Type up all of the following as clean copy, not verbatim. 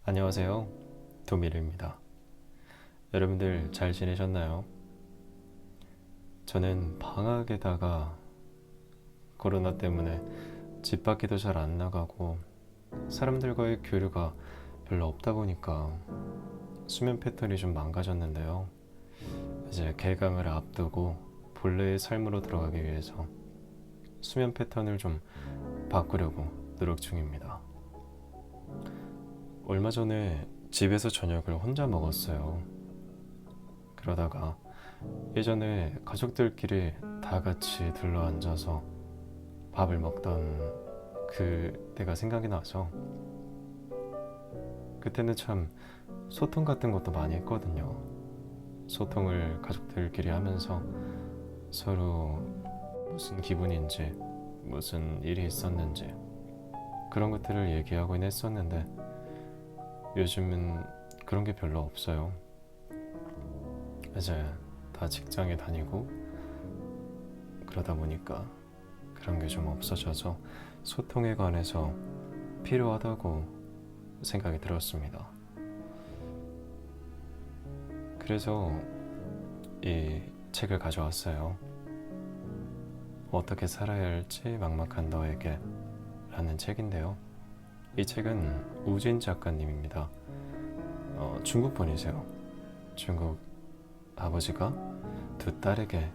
안녕하세요. 도미르입니다. 여러분들 잘 지내셨나요? 저는 방학에다가 코로나 때문에 집 밖에도 잘 안 나가고 사람들과의 교류가 별로 없다 보니까 수면 패턴이 좀 망가졌는데요. 이제 개강을 앞두고 본래의 삶으로 들어가기 위해서 수면 패턴을 좀 바꾸려고 노력 중입니다. 얼마 전에 집에서 저녁을 혼자 먹었어요. 그러다가 예전에 가족들끼리 다 같이 둘러앉아서 밥을 먹던 그 때가 생각이 나서 그때는 참 소통 같은 것도 많이 했거든요. 소통을 가족들끼리 하면서 서로 무슨 기분인지 무슨 일이 있었는지 그런 것들을 얘기하곤 했었는데 요즘은 그런 게 별로 없어요. 이제 다 직장에 다니고 그러다 보니까 그런 게 좀 없어져서 소통에 관해서 필요하다고 생각이 들었습니다. 그래서 이 책을 가져왔어요. 어떻게 살아야 할지 막막한 너에게 라는 책인데요. 이 책은 우진 작가님입니다. 중국 분이세요. 중국 아버지가 두 딸에게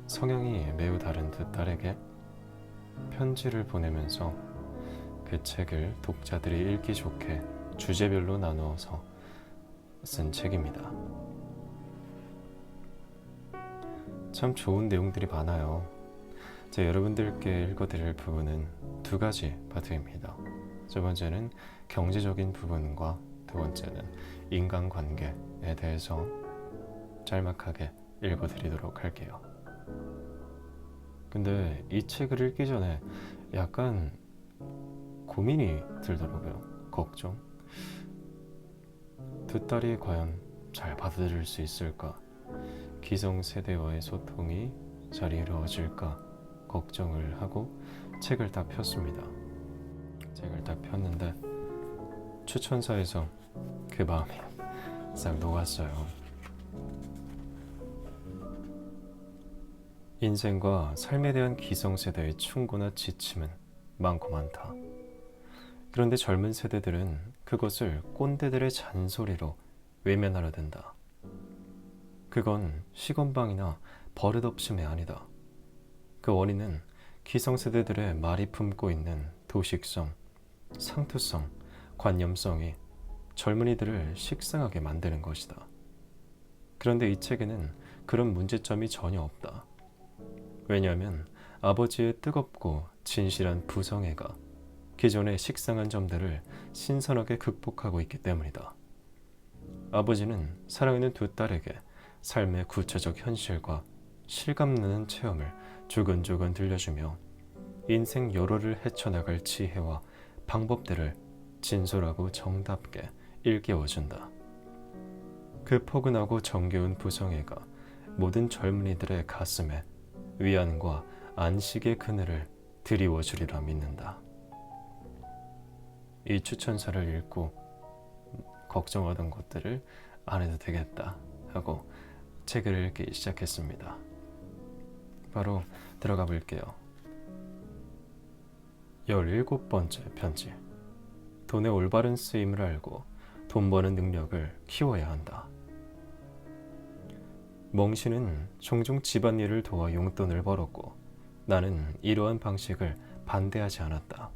성향이 매우 다른 두 딸에게 편지를 보내면서 그 책을 독자들이 읽기 좋게 주제별로 나누어서 쓴 책입니다. 참 좋은 내용들이 많아요. 제가 여러분들께 읽어드릴 부분은 두 가지 파트입니다. 첫 번째는 경제적인 부분과 두 번째는 인간관계에 대해서 짤막하게 읽어드리도록 할게요. 근데 이 책을 읽기 전에 약간 고민이 들더라고요. 걱정. 두 딸이 과연 잘 받아들일 수 있을까? 기성세대와의 소통이 잘 이루어질까? 걱정을 하고 책을 딱 폈습니다. 책을 딱 폈는데 추천사에서 그 마음이 싹 녹았어요. 인생과 삶에 대한 기성세대의 충고나 지침은 많고 많다. 그런데 젊은 세대들은 그것을 꼰대들의 잔소리로 외면하려 든다. 그건 시건방이나 버릇없음이 아니다. 그 원인은 기성세대들의 말이 품고 있는 도식성, 상투성, 관념성이 젊은이들을 식상하게 만드는 것이다. 그런데 이 책에는 그런 문제점이 전혀 없다. 왜냐하면 아버지의 뜨겁고 진실한 부성애가 기존의 식상한 점들을 신선하게 극복하고 있기 때문이다. 아버지는 사랑하는 두 딸에게 삶의 구체적 현실과 실감나는 체험을 조근조근 들려주며 인생 여로를 헤쳐나갈 지혜와 방법들을 진솔하고 정답게 일깨워준다. 그 포근하고 정겨운 부성애가 모든 젊은이들의 가슴에 위안과 안식의 그늘을 드리워주리라 믿는다. 이 추천서를 읽고 걱정하던 것들을 안 해도 되겠다 하고 책을 읽기 시작했습니다. 바로 들어가 볼게요. 17번째 편지. 돈의 올바른 쓰임을 알고 돈 버는 능력을 키워야 한다. 멍씨는 종종 집안일을 도와 용돈을 벌었고 나는 이러한 방식을 반대하지 않았다.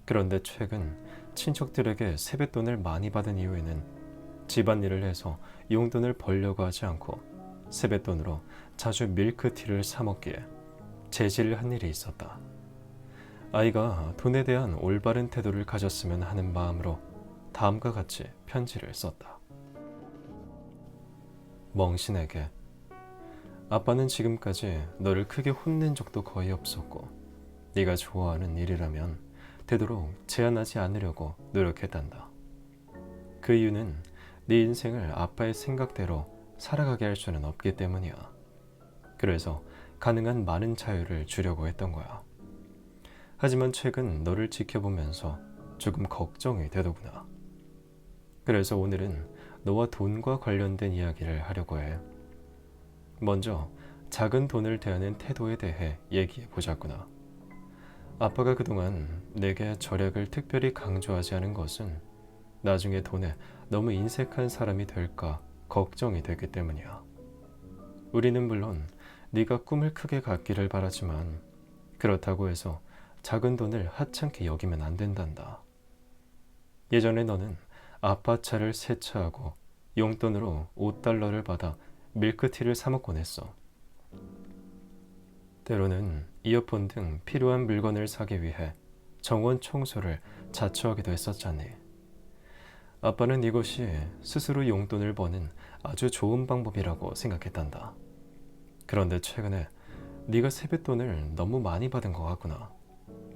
그런데 최근 친척들에게 세뱃돈을 많이 받은 이후에는 집안일을 해서 용돈을 벌려고 하지 않고 세뱃돈으로 자주 밀크티를 사 먹기에 제지를 한 일이 있었다. 아이가 돈에 대한 올바른 태도를 가졌으면 하는 마음으로 다음과 같이 편지를 썼다. 멍신에게 아빠는 지금까지 너를 크게 혼낸 적도 거의 없었고 네가 좋아하는 일이라면 되도록 제한하지 않으려고 노력했단다. 그 이유는 네 인생을 아빠의 생각대로 살아가게 할 수는 없기 때문이야. 그래서 가능한 많은 자유를 주려고 했던 거야. 하지만 최근 너를 지켜보면서 조금 걱정이 되더구나. 그래서 오늘은 너와 돈과 관련된 이야기를 하려고 해. 먼저 작은 돈을 대하는 태도에 대해 얘기해 보자꾸나. 아빠가 그동안 내게 절약을 특별히 강조하지 않은 것은 나중에 돈에 너무 인색한 사람이 될까 걱정이 되기 때문이야. 우리는 물론 네가 꿈을 크게 갖기를 바라지만 그렇다고 해서 작은 돈을 하찮게 여기면 안 된단다. 예전에 너는 아빠 차를 세차하고 용돈으로 $5를 받아 밀크티를 사 먹곤 했어. 때로는 이어폰 등 필요한 물건을 사기 위해 정원 청소를 자처하기도 했었잖니. 아빠는 이것이 스스로 용돈을 버는 아주 좋은 방법이라고 생각했단다. 그런데 최근에 네가 세뱃돈을 너무 많이 받은 것 같구나.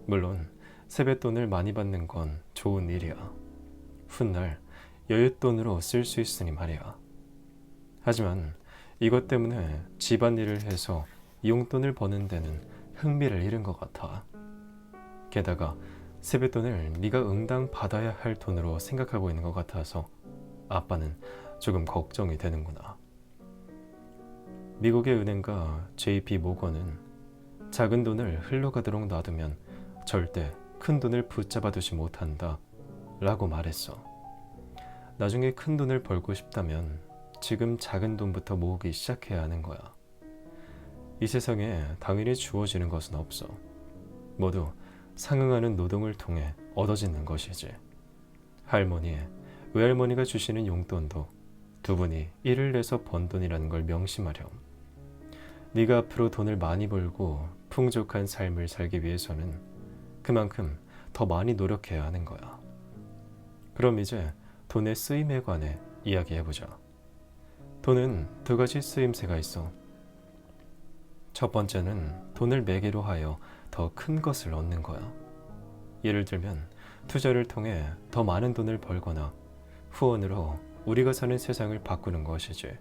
물론 세뱃돈을 많이 받는 건 좋은 일이야. 훗날 여윳돈으로 쓸 수 있으니 말이야. 하지만 이것 때문에 집안일을 해서 용돈을 버는 데는 흥미를 잃은 것 같아. 게다가 세뱃돈을 네가 응당 받아야 할 돈으로 생각하고 있는 것 같아서 아빠는 조금 걱정이 되는구나. 미국의 은행가 JP 모건은 작은 돈을 흘러가도록 놔두면 절대 큰 돈을 붙잡아두지 못한다 라고 말했어. 나중에 큰 돈을 벌고 싶다면 지금 작은 돈부터 모으기 시작해야 하는 거야. 이 세상에 당연히 주어지는 것은 없어. 모두 상응하는 노동을 통해 얻어지는 것이지. 할머니, 외할머니가 주시는 용돈도 두 분이 일을 내서 번 돈이라는 걸 명심하렴. 네가 앞으로 돈을 많이 벌고 풍족한 삶을 살기 위해서는 그만큼 더 많이 노력해야 하는 거야. 그럼 이제 돈의 쓰임에 관해 이야기해보자. 돈은 두 가지 쓰임새가 있어. 첫 번째는 돈을 매개로 하여 더 큰 것을 얻는 거야. 예를 들면 투자를 통해 더 많은 돈을 벌거나 후원으로 우리가 사는 세상을 바꾸는 것이지.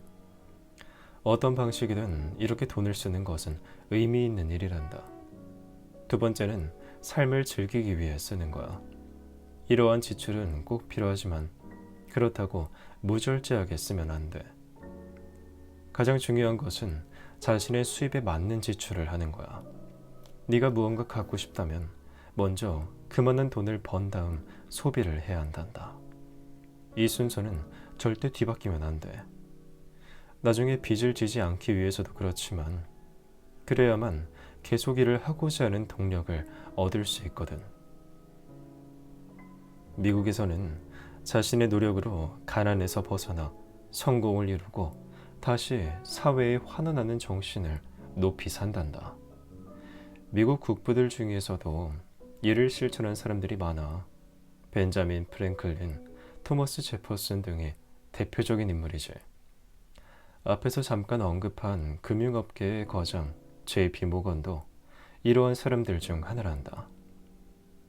어떤 방식이든 이렇게 돈을 쓰는 것은 의미 있는 일이란다. 두 번째는 삶을 즐기기 위해 쓰는 거야. 이러한 지출은 꼭 필요하지만 그렇다고 무절제하게 쓰면 안 돼. 가장 중요한 것은 자신의 수입에 맞는 지출을 하는 거야. 네가 무언가 갖고 싶다면 먼저 그만한 돈을 번 다음 소비를 해야 한단다. 이 순서는 절대 뒤바뀌면 안 돼. 나중에 빚을 지지 않기 위해서도 그렇지만 그래야만 계속 일을 하고자 하는 동력을 얻을 수 있거든. 미국에서는 자신의 노력으로 가난에서 벗어나 성공을 이루고 다시 사회에 환원하는 정신을 높이 산단다. 미국 국부들 중에서도 이를 실천한 사람들이 많아. 벤자민 프랭클린, 토머스 제퍼슨 등이 대표적인 인물이지. 앞에서 잠깐 언급한 금융업계의 거장 JP 모건도 이러한 사람들 중 하나란다.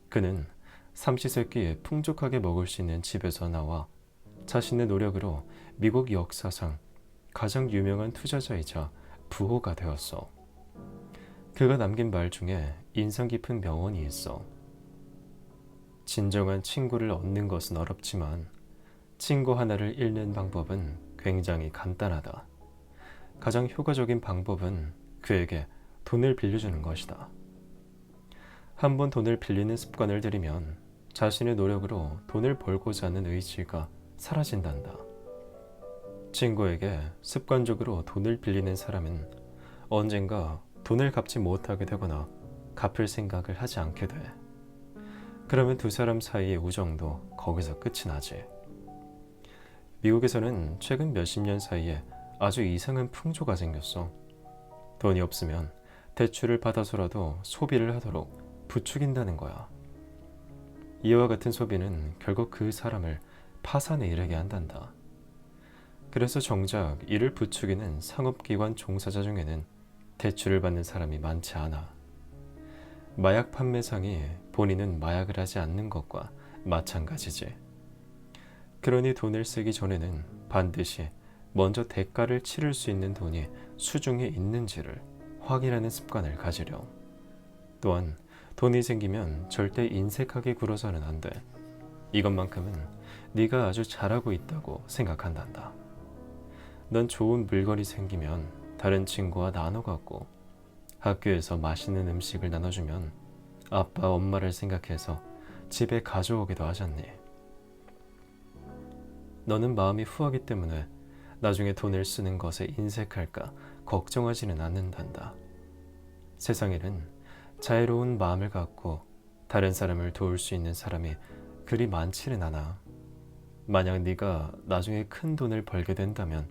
그는 삼시세끼에 풍족하게 먹을 수 있는 집에서 나와 자신의 노력으로 미국 역사상 가장 유명한 투자자이자 부호가 되었어. 그가 남긴 말 중에 인상 깊은 명언이 있어. 진정한 친구를 얻는 것은 어렵지만 친구 하나를 잃는 방법은 굉장히 간단하다. 가장 효과적인 방법은 그에게 돈을 빌려주는 것이다. 한번 돈을 빌리는 습관을 들이면 자신의 노력으로 돈을 벌고자 하는 의지가 사라진단다. 친구에게 습관적으로 돈을 빌리는 사람은 언젠가 돈을 갚지 못하게 되거나 갚을 생각을 하지 않게 돼. 그러면 두 사람 사이의 우정도 거기서 끝이 나지. 미국에서는 최근 몇십 년 사이에 아주 이상한 풍조가 생겼어. 돈이 없으면 대출을 받아서라도 소비를 하도록 부추긴다는 거야. 이와 같은 소비는 결국 그 사람을 파산에 이르게 한단다. 그래서 정작 이를 부추기는 상업기관 종사자 중에는 대출을 받는 사람이 많지 않아. 마약 판매상이 본인은 마약을 하지 않는 것과 마찬가지지. 그러니 돈을 쓰기 전에는 반드시 먼저 대가를 치를 수 있는 돈이 수중에 있는지를 확인하는 습관을 가지렴. 또한 돈이 생기면 절대 인색하게 굴어서는 안 돼. 이것만큼은 네가 아주 잘하고 있다고 생각한단다. 넌 좋은 물건이 생기면 다른 친구와 나눠 갖고, 학교에서 맛있는 음식을 나눠주면 아빠, 엄마를 생각해서 집에 가져오기도 하잖니. 너는 마음이 후하기 때문에 나중에 돈을 쓰는 것에 인색할까 걱정하지는 않는단다. 세상에는 자유로운 마음을 갖고 다른 사람을 도울 수 있는 사람이 그리 많지는 않아. 만약 네가 나중에 큰 돈을 벌게 된다면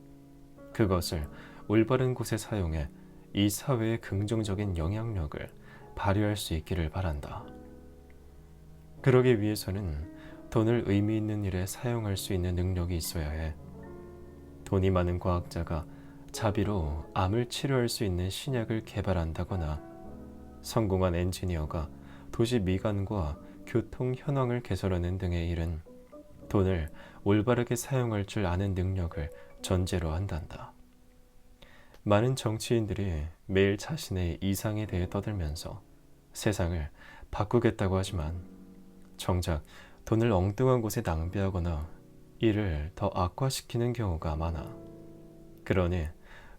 그것을 올바른 곳에 사용해 이 사회의 긍정적인 영향력을 발휘할 수 있기를 바란다. 그러기 위해서는 돈을 의미 있는 일에 사용할 수 있는 능력이 있어야 해. 돈이 많은 과학자가 자비로 암을 치료할 수 있는 신약을 개발한다거나, 성공한 엔지니어가 도시 미관과 교통 현황을 개설하는 등의 일은 돈을 올바르게 사용할 줄 아는 능력을 전제로 한단다. 많은 정치인들이 매일 자신의 이상에 대해 떠들면서 세상을 바꾸겠다고 하지만 정작 돈을 엉뚱한 곳에 낭비하거나 일을 더 악화시키는 경우가 많아. 그러니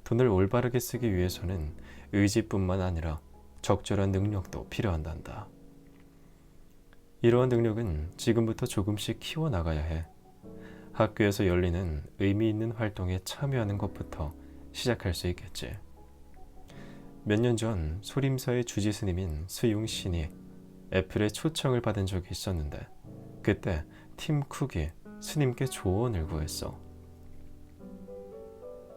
돈을 올바르게 쓰기 위해서는 의지뿐만 아니라 적절한 능력도 필요한단다. 이러한 능력은 지금부터 조금씩 키워나가야 해. 학교에서 열리는 의미 있는 활동에 참여하는 것부터 시작할 수 있겠지. 몇 년 전 소림사의 주지 스님인 수용신이 애플의 초청을 받은 적이 있었는데, 그때 팀 쿡이 스님께 조언을 구했어.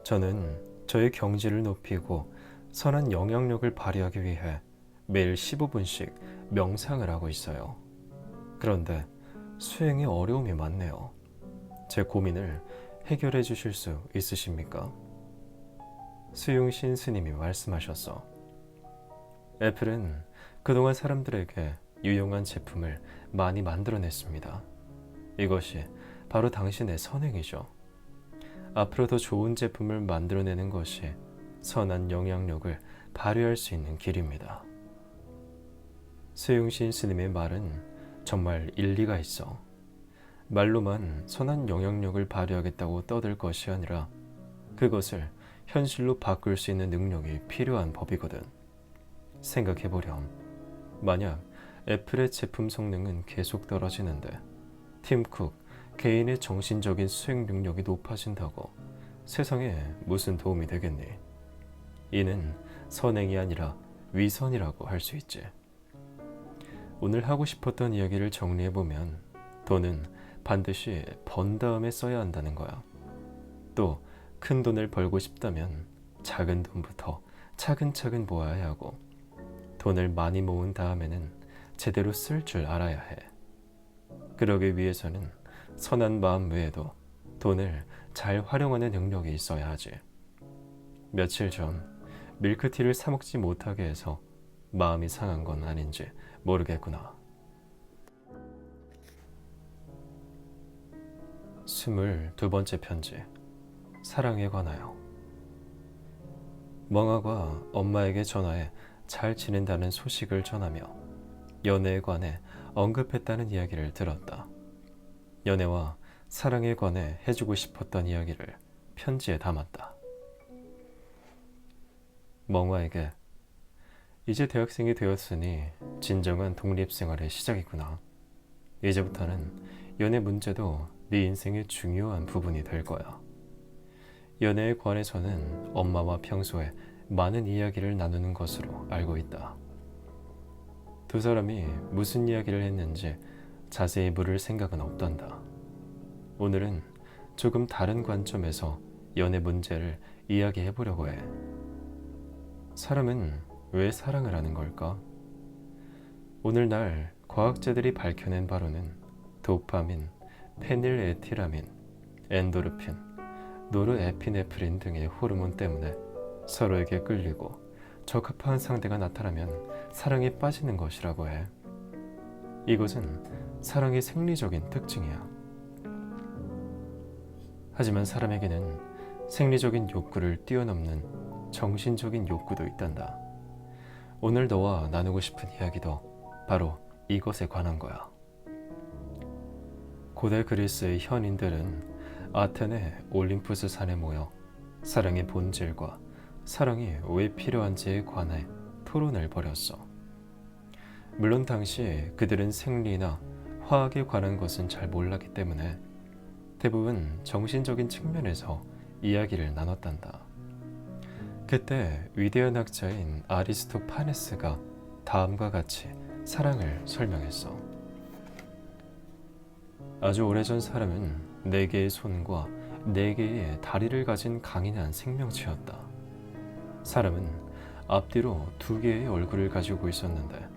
저는 저의 경지를 높이고 선한 영향력을 발휘하기 위해 매일 15분씩 명상을 하고 있어요. 그런데 수행에 어려움이 많네요. 제 고민을 해결해 주실 수 있으십니까? 수용신 스님이 말씀하셨어. 애플은 그동안 사람들에게 유용한 제품을 많이 만들어냈습니다. 이것이 바로 당신의 선행이죠. 앞으로 더 좋은 제품을 만들어내는 것이 선한 영향력을 발휘할 수 있는 길입니다. 수용신 스님의 말은 정말 일리가 있어. 말로만 선한 영향력을 발휘하겠다고 떠들 것이 아니라 그것을 현실로 바꿀 수 있는 능력이 필요한 법이거든. 생각해보렴. 만약 애플의 제품 성능은 계속 떨어지는데 팀 쿡 개인의 정신적인 수행 능력이 높아진다고 세상에 무슨 도움이 되겠니? 이는 선행이 아니라 위선이라고 할 수 있지. 오늘 하고 싶었던 이야기를 정리해보면 돈은 반드시 번 다음에 써야 한다는 거야. 또 큰 돈을 벌고 싶다면 작은 돈부터 차근차근 모아야 하고, 돈을 많이 모은 다음에는 제대로 쓸 줄 알아야 해. 그러기 위해서는 선한 마음 외에도 돈을 잘 활용하는 능력이 있어야 하지. 며칠 전 밀크티를 사 먹지 못하게 해서 마음이 상한 건 아닌지 모르겠구나. 22번째 편지. 사랑에 관하여. 멍아가 엄마에게 전화해 잘 지낸다는 소식을 전하며 연애에 관해 언급했다는 이야기를 들었다. 연애와 사랑에 관해 해주고 싶었던 이야기를 편지에 담았다. 멍아에게, 이제 대학생이 되었으니 진정한 독립생활의 시작이구나. 이제부터는 연애 문제도 네 인생의 중요한 부분이 될 거야. 연애에 관해서는 엄마와 평소에 많은 이야기를 나누는 것으로 알고 있다. 두 사람이 무슨 이야기를 했는지 자세히 물을 생각은 없단다. 오늘은 조금 다른 관점에서 연애 문제를 이야기해 보려고 해. 사람은 왜 사랑을 하는 걸까? 오늘날 과학자들이 밝혀낸 바로는 도파민, 페닐에틸아민, 엔도르핀, 노르에피네프린 등의 호르몬 때문에 서로에게 끌리고 적합한 상대가 나타나면 사랑에 빠지는 것이라고 해. 이것은 사랑의 생리적인 특징이야. 하지만 사람에게는 생리적인 욕구를 뛰어넘는 정신적인 욕구도 있단다. 오늘 너와 나누고 싶은 이야기도 바로 이것에 관한 거야. 고대 그리스의 현인들은 아테네 올림푸스 산에 모여 사랑의 본질과 사랑이 왜 필요한지에 관해 토론을 벌였어. 물론 당시 그들은 생리나 화학에 관한 것은 잘 몰랐기 때문에 대부분 정신적인 측면에서 이야기를 나눴단다. 그때 위대한 학자인 아리스토파네스가 다음과 같이 사랑을 설명했어. 아주 오래전 사람은 4개의 손과 4개의 다리를 가진 강인한 생명체였다. 사람은 앞뒤로 2개의 얼굴을 가지고 있었는데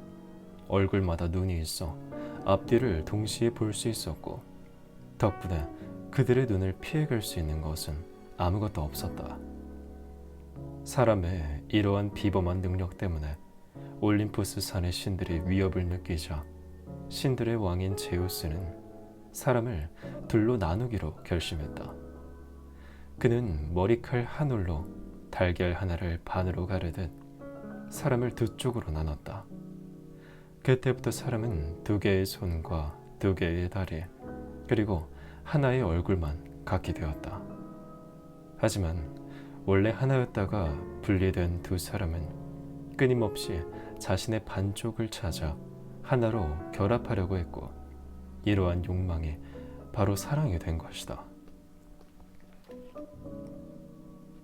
얼굴마다 눈이 있어 앞뒤를 동시에 볼 수 있었고 덕분에 그들의 눈을 피해갈 수 있는 것은 아무것도 없었다. 사람의 이러한 비범한 능력 때문에 올림푸스 산의 신들이 위협을 느끼자 신들의 왕인 제우스는 사람을 둘로 나누기로 결심했다. 그는 머리칼 한 올로 달걀 하나를 반으로 가르듯 사람을 2쪽으로 나눴다. 그때부터 사람은 2개의 손과 2개의 다리 그리고 하나의 얼굴만 갖게 되었다. 하지만 원래 하나였다가 분리된 2 사람은 끊임없이 자신의 반쪽을 찾아 하나로 결합하려고 했고 이러한 욕망이 바로 사랑이 된 것이다.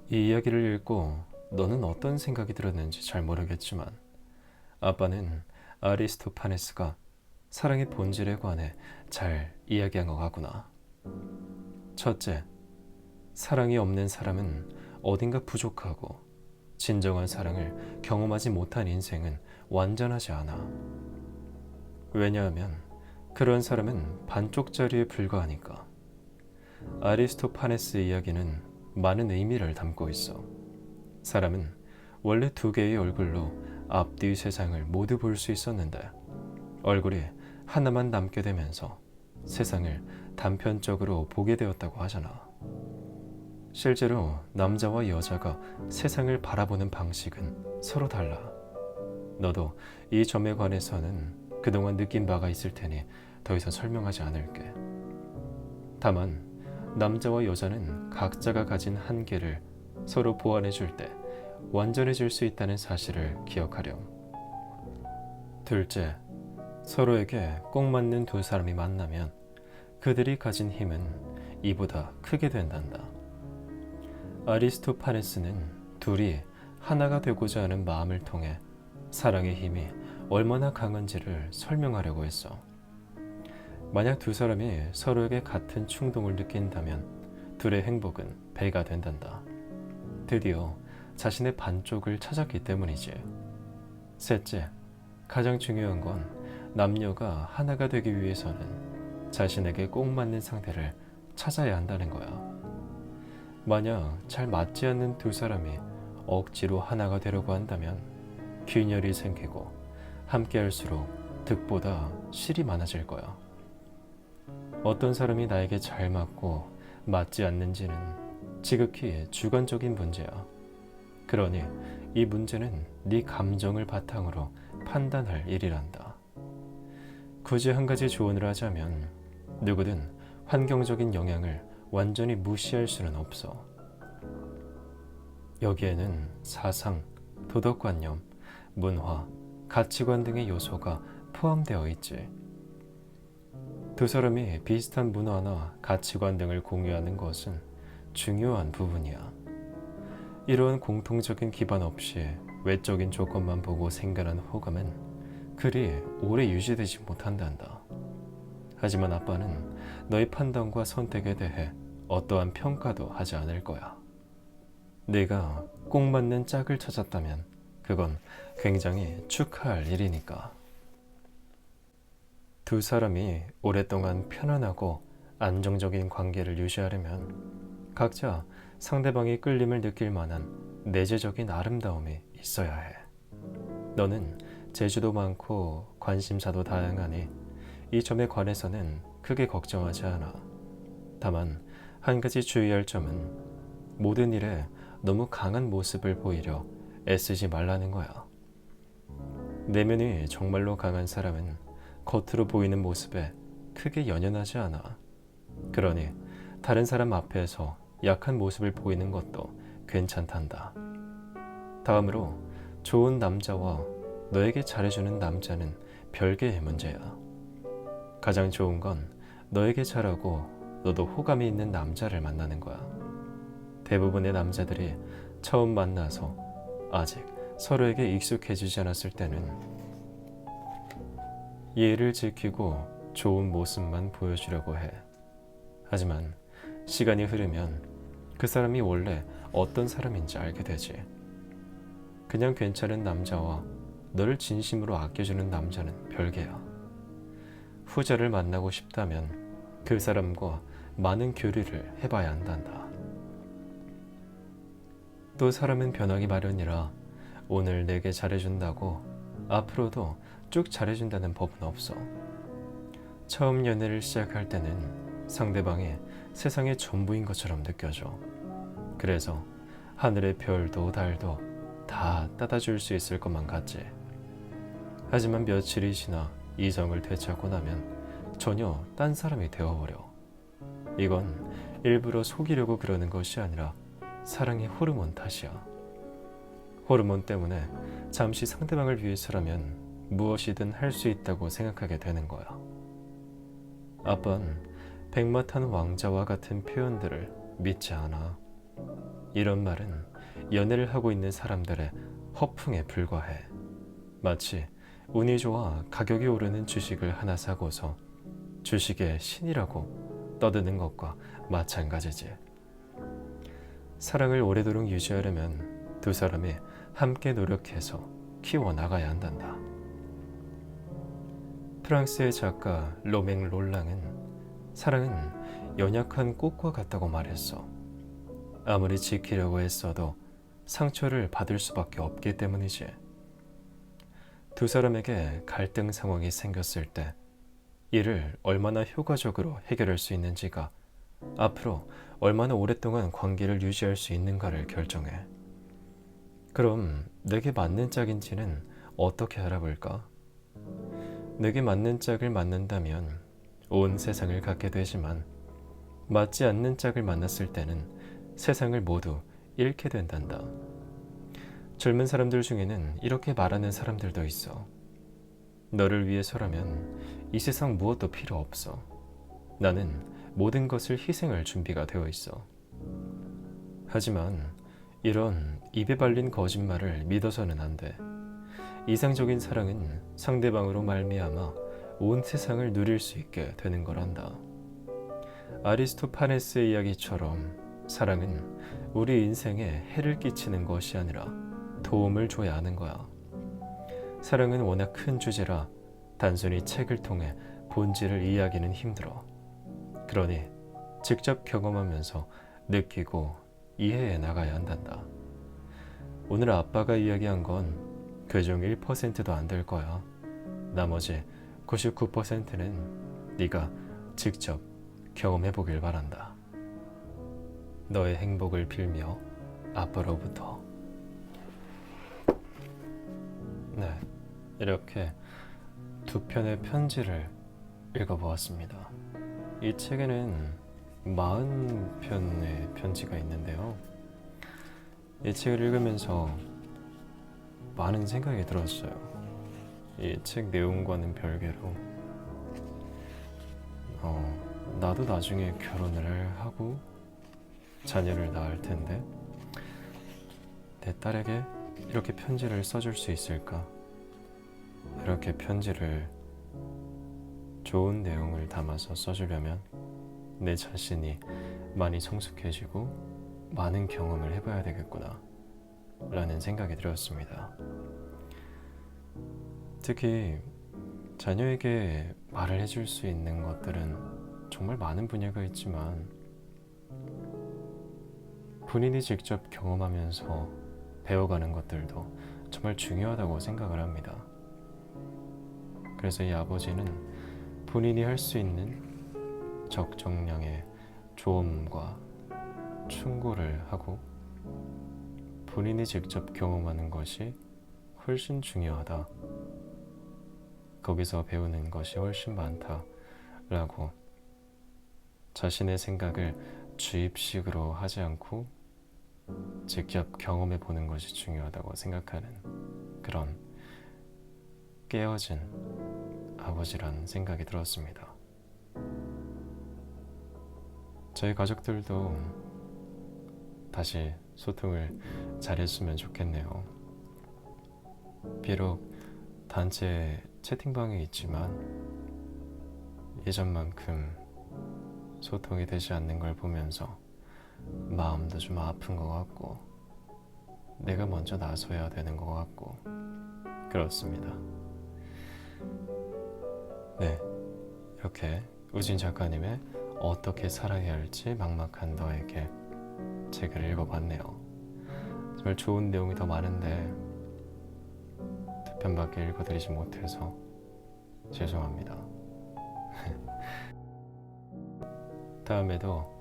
이 이야기를 읽고 너는 어떤 생각이 들었는지 잘 모르겠지만 아빠는 아리스토파네스가 사랑의 본질에 관해 잘 이야기한 것 같구나. 첫째, 사랑이 없는 사람은 어딘가 부족하고 진정한 사랑을 경험하지 못한 인생은 완전하지 않아. 왜냐하면 그런 사람은 반쪽짜리에 불과하니까. 아리스토파네스 이야기는 많은 의미를 담고 있어. 사람은 원래 2개의 얼굴로 앞뒤 세상을 모두 볼 수 있었는데 얼굴이 하나만 남게 되면서 세상을 단편적으로 보게 되었다고 하잖아. 실제로 남자와 여자가 세상을 바라보는 방식은 서로 달라. 너도 이 점에 관해서는 그동안 느낀 바가 있을 테니 더 이상 설명하지 않을게. 다만 남자와 여자는 각자가 가진 한계를 서로 보완해 줄 때 완전해질 수 있다는 사실을 기억하렴. 둘째, 서로에게 꼭 맞는 2 사람이 만나면 그들이 가진 힘은 이보다 크게 된단다. 아리스토파네스는 둘이 하나가 되고자 하는 마음을 통해 사랑의 힘이 얼마나 강한지를 설명하려고 했어. 만약 2 사람이 서로에게 같은 충동을 느낀다면 둘의 행복은 배가 된단다. 드디어 자신의 반쪽을 찾았기 때문이지. 셋째, 가장 중요한 건 남녀가 하나가 되기 위해서는 자신에게 꼭 맞는 상대를 찾아야 한다는 거야. 만약 잘 맞지 않는 2 사람이 억지로 하나가 되려고 한다면 균열이 생기고 함께할수록 득보다 실이 많아질 거야. 어떤 사람이 나에게 잘 맞고 맞지 않는지는 지극히 주관적인 문제야. 그러니 이 문제는 네 감정을 바탕으로 판단할 일이란다. 굳이 한 가지 조언을 하자면 누구든 환경적인 영향을 완전히 무시할 수는 없어. 여기에는 사상, 도덕관념, 문화, 가치관 등의 요소가 포함되어 있지. 2 사람이 비슷한 문화나 가치관 등을 공유하는 것은 중요한 부분이야. 이러한 공통적인 기반 없이 외적인 조건만 보고 생겨난 호감은 그리 오래 유지되지 못한단다. 하지만 아빠는 너의 판단과 선택에 대해 어떠한 평가도 하지 않을 거야. 네가 꼭 맞는 짝을 찾았다면 그건 굉장히 축하할 일이니까. 2 사람이 오랫동안 편안하고 안정적인 관계를 유지하려면 각자 상대방이 끌림을 느낄 만한 내재적인 아름다움이 있어야 해. 너는 재주도 많고 관심사도 다양하니 이 점에 관해서는 크게 걱정하지 않아. 다만 한 가지 주의할 점은 모든 일에 너무 강한 모습을 보이려 애쓰지 말라는 거야. 내면이 정말로 강한 사람은 겉으로 보이는 모습에 크게 연연하지 않아. 그러니 다른 사람 앞에서 약한 모습을 보이는 것도 괜찮단다. 다음으로 좋은 남자와 너에게 잘해주는 남자는 별개의 문제야. 가장 좋은 건 너에게 잘하고 너도 호감이 있는 남자를 만나는 거야. 대부분의 남자들이 처음 만나서 아직 서로에게 익숙해지지 않았을 때는 예의를 지키고 좋은 모습만 보여주려고 해. 하지만 시간이 흐르면 그 사람이 원래 어떤 사람인지 알게 되지. 그냥 괜찮은 남자와 너를 진심으로 아껴주는 남자는 별개야. 후자를 만나고 싶다면 그 사람과 많은 교류를 해봐야 한단다. 또 사람은 변하기 마련이라 오늘 내게 잘해준다고 앞으로도 쭉 잘해준다는 법은 없어. 처음 연애를 시작할 때는 상대방이 세상의 전부인 것처럼 느껴져. 그래서 하늘의 별도 달도 다 따다줄 수 있을 것만 같지. 하지만 며칠이 지나 이성을 되찾고 나면 전혀 딴 사람이 되어버려. 이건 일부러 속이려고 그러는 것이 아니라 사랑의 호르몬 탓이야. 호르몬 때문에 잠시 상대방을 위해서라면 무엇이든 할 수 있다고 생각하게 되는 거야. 아빠는 백마탄 왕자와 같은 표현들을 믿지 않아. 이런 말은 연애를 하고 있는 사람들의 허풍에 불과해. 마치 운이 좋아 가격이 오르는 주식을 하나 사고서 주식의 신이라고 떠드는 것과 마찬가지지. 사랑을 오래도록 유지하려면 두 사람이 함께 노력해서 키워나가야 한단다. 프랑스의 작가 로맹 롤랑은 사랑은 연약한 꽃과 같다고 말했어. 아무리 지키려고 했어도 상처를 받을 수밖에 없기 때문이지. 두 사람에게 갈등 상황이 생겼을 때 이를 얼마나 효과적으로 해결할 수 있는지가 앞으로 얼마나 오랫동안 관계를 유지할 수 있는가를 결정해. 그럼 내게 맞는 짝인지는 어떻게 알아볼까? 내게 맞는 짝을 만난다면 온 세상을 갖게 되지만 맞지 않는 짝을 만났을 때는 세상을 모두 잃게 된단다. 젊은 사람들 중에는 이렇게 말하는 사람들도 있어. 너를 위해서라면 이 세상 무엇도 필요 없어. 나는 모든 것을 희생할 준비가 되어 있어. 하지만 이런 입에 발린 거짓말을 믿어서는 안 돼. 이상적인 사랑은 상대방으로 말미암아 온 세상을 누릴 수 있게 되는 거란다. 아리스토파네스의 이야기처럼 사랑은 우리 인생에 해를 끼치는 것이 아니라 도움을 줘야 하는 거야. 사랑은 워낙 큰 주제라 단순히 책을 통해 본질을 이해하기는 힘들어. 그러니 직접 경험하면서 느끼고 이해해 나가야 한단다. 오늘 아빠가 이야기한 건 그중 1%도 안 될 거야. 나머지 99%는 네가 직접 경험해 보길 바란다. 너의 행복을 빌며 아빠로부터. 네, 이렇게 두 편의 편지를 읽어보았습니다. 이 책에는 40편의 편지가 있는데요. 이 책을 읽으면서 많은 생각이 들었어요. 이 책 내용과는 별개로 나도 나중에 결혼을 하고 자녀를 낳을 텐데 내 딸에게 이렇게 편지를 써줄 수 있을까? 이렇게 편지를 좋은 내용을 담아서 써주려면 내 자신이 많이 성숙해지고 많은 경험을 해봐야 되겠구나 라는 생각이 들었습니다. 특히 자녀에게 말을 해줄 수 있는 것들은 정말 많은 분야가 있지만 본인이 직접 경험하면서 배워가는 것들도 정말 중요하다고 생각을 합니다. 그래서 이 아버지는 본인이 할 수 있는 적정량의 조언과 충고를 하고 본인이 직접 경험하는 것이 훨씬 중요하다. 거기서 배우는 것이 훨씬 많다라고 자신의 생각을 주입식으로 하지 않고 직접 경험해 보는 것이 중요하다고 생각하는 그런 깨어진 아버지란 생각이 들었습니다. 저희 가족들도 다시 소통을 잘했으면 좋겠네요. 비록 단체 채팅방에 있지만 예전만큼 소통이 되지 않는 걸 보면서 마음도 좀 아픈 것 같고 내가 먼저 나서야 되는 것 같고 그렇습니다. 네, 이렇게 우진 작가님의 어떻게 살아야 할지 막막한 너에게 책을 읽어봤네요. 정말 좋은 내용이 더 많은데 두 편밖에 읽어드리지 못해서 죄송합니다. 다음에도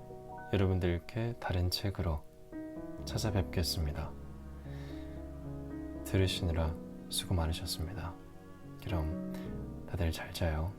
여러분들께 다른 책으로 찾아뵙겠습니다. 들으시느라 수고 많으셨습니다. 그럼 다들 잘 자요.